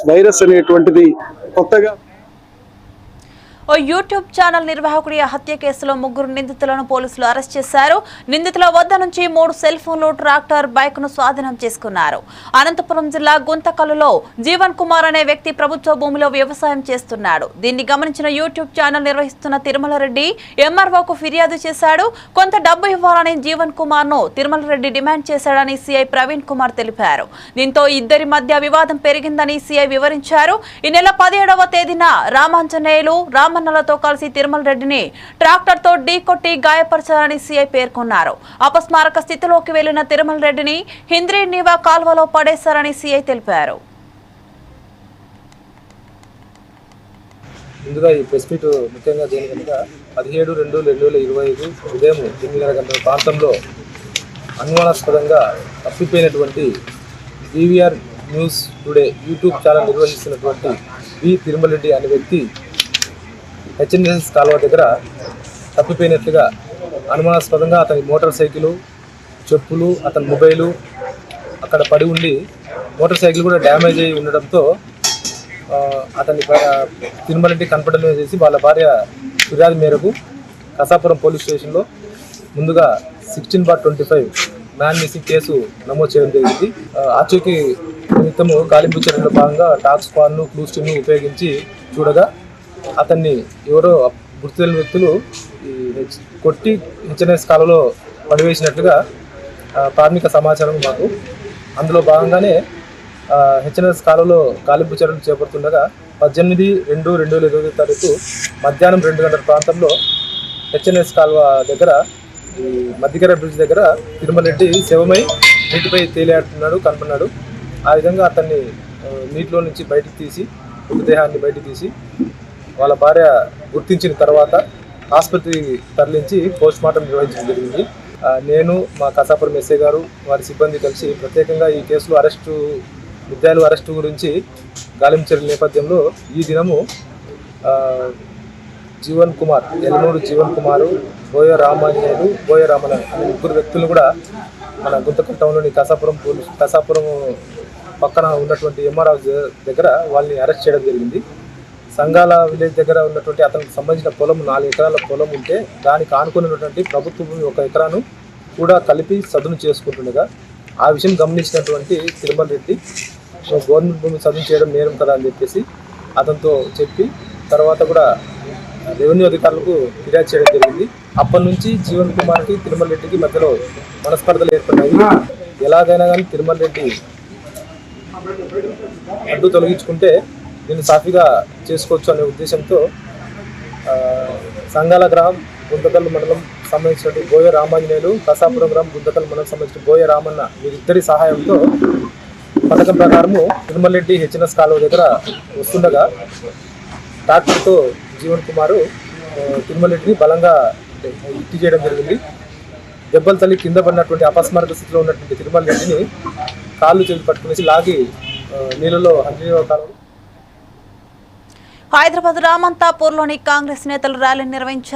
Virus అనేటువంటిది కొత్తగా ఓ YouTube channel నిర్వాహకుడి హత్య కేసులో 3 నిందితులను పోలీసులు అరెస్ట్ చేశారు. నిందితుల వద్ద నుంచి 3 సెల్ ఫోన్లు, ట్రాక్టర్, బైక్ ను స్వాధీనం చేసుకున్నారు. అనంతపురం జిల్లా గుంతకల్లులో జీవన్ కుమార్ అనే వ్యక్తి ప్రభుత్వ భూమిలో వ్యవసాయం చేస్తున్నాడు. దీన్ని గమనించిన యూట్యూబ్ ఛానల్ నిర్వహిస్తున్న తిరుమల రెడ్డి ఎంఆర్ఓకు ఫిర్యాదు చేశాడు. కొంత డబ్బు ఇవ్వాలని జీవన్ కుమార్ ను తిరుమల రెడ్డి డిమాండ్ చేశాడని సిఐ ప్రవీణ్ కుమార్ తెలిపారు. దీంతో ఇద్దరి మధ్య వివాదం పెరిగిందని సిఐ వివరించారు. ఈ నెల 17వ తేదీన రామాంజనేయులు రామన్నలతో కలిసి తిరుమల రెడ్డిని ట్రాక్టర్ తో ఢీకొట్టి గాయపరిచారని సిఐ పేర్కొన్నారు. అపస్మారక స్థితిలోకి వెళ్లిన తిరుమల రెడ్డిని హింద్రీ నీవా కాల్వలో పడేశారని సిఐ తెలిపారు. ముందుగా ఈ ప్రెస్ మీట్ ముఖ్యంగా దేని కనుక 17/2/2025 ఉదయం 9 గంటల ప్రాంతంలో అనుమానాస్పదంగా తప్పిపోయినటువంటి BVR news today YouTube channel నిర్వహిస్తున్నటువంటి బి తిరుమల రెడ్డి అనే వ్యక్తి హెచ్ఎన్ఎస్ కాలువ దగ్గర తప్పిపోయినట్లుగా అనుమానాస్పదంగా అతని మోటార్ సైకిలు, చెప్పులు, అతని మొబైలు అక్కడ పడి ఉండి మోటార్ సైకిల్ కూడా డ్యామేజ్ అయి ఉండడంతో అతని తిరుమల రెడ్డి కనపడమే చేసి వాళ్ళ భార్య ఫిర్యాదు మేరకు కసాపురం పోలీస్ స్టేషన్లో ముందుగా 16/25 మ్యాన్ మిస్సింగ్ కేసు నమోదు చేయడం జరిగింది. ఆచూకీ నిమిత్తము గాలింపు చర్యలో భాగంగా టాక్ స్క్వాడ్ను, క్లూస్ టీమ్ను ఉపయోగించి చూడగా అతన్ని ఎవరో గుర్తు తెలియని వ్యక్తులు కొట్టి హెచ్ఎన్ఎస్ కాలువలో పడివేసినట్లుగా ప్రాథమిక సమాచారం మాకు. అందులో భాగంగానే హెచ్ఎన్ఎస్ కాలువలో గాలింపు చర్యలు చేపడుతుండగా 18/2/2025 మధ్యాహ్నం 2 గంటల ప్రాంతంలో హెచ్ఎన్ఎస్ కాలువ దగ్గర ఈ మధ్యకర బ్రిడ్జ్ దగ్గర తిరుమల రెడ్డి శవమై నీటిపై తేలియాడుతున్నాడు, కనపడినాడు. ఆ విధంగా అతన్ని నీటిలో నుంచి బయటికి తీసి, మృతదేహాన్ని బయటికి తీసి వాళ్ళ భార్య గుర్తించిన తర్వాత ఆసుపత్రికి తరలించి పోస్ట్మార్టం నిర్వహించడం జరిగింది. నేను, మా కసాపురం ఎస్ఐ గారు, వారి సిబ్బంది కలిసి ప్రత్యేకంగా ఈ కేసులో ముద్దాయిల అరెస్టు గురించి గాలింపు చర్యల నేపథ్యంలో ఈ దినము జీవన్ కుమార్, ఎల్లనూరు జీవన్ కుమారు, బోయ రామాంజనేయులు, బోయ రామన అనే 3 వ్యక్తులను కూడా మన గుంతకల్ టౌన్లోని కసాపురం పక్కన ఉన్నటువంటి ఎంఆర్ఓ దగ్గర వాళ్ళని అరెస్ట్ చేయడం జరిగింది. సంగాల విలేజ్ దగ్గర ఉన్నటువంటి అతనికి సంబంధించిన పొలం 4 ఎకరాల పొలం ఉంటే దానికి ఆనుకున్నటువంటి ప్రభుత్వ భూమి 1 ఎకరాను కూడా కలిపి సదును చేసుకుంటుండగా ఆ విషయం గమనించినటువంటి తిరుమల రెడ్డి గవర్నమెంట్ భూమి సదును చేయడం నేరం కదా అని చెప్పేసి అతనితో చెప్పి తర్వాత కూడా రెవెన్యూ అధికారులకు ఫిర్యాదు చేయడం జరిగింది. అప్పటి నుంచి జీవన్ కుమార్కి తిరుమల రెడ్డికి మధ్యలో మనస్పర్ధలు ఏర్పడ్డాయి. ఎలాగైనా కానీ తిరుమల రెడ్డి అడ్డు తొలగించుకుంటే దీన్ని సాఫీగా చేసుకోవచ్చు అనే ఉద్దేశంతో సంగాల గ్రామం, గుంతకల్ మండలం సంబంధించినటువంటి బోయ రామాంజనేయులు, కసాపురం గ్రామం, గుంతకల్ మండలం సంబంధించిన బోయ రామన్న వీరిద్దరి సహాయంతో పథకం ప్రకారము తిరుమల రెడ్డి హెచ్ఎన్ఎస్ కాలువ దగ్గర వస్తుండగా ట్రాక్టర్తో జీవన్ కుమారు తిరుమల రెడ్డిని బలంగా హత్య చేయడం జరిగింది. దెబ్బలు తల్లి కింద పడినటువంటి అపస్మారక స్థితిలో ఉన్నటువంటి తిరుమల రెడ్డిని కాళ్ళు చేతి పట్టుకునేసి లాగి నీళ్ళలో కాలం. హైదరాబాద్ రామంతాపూర్లోని కాంగ్రెస్ నేతలు ర్యాలీ నిర్వహించారు.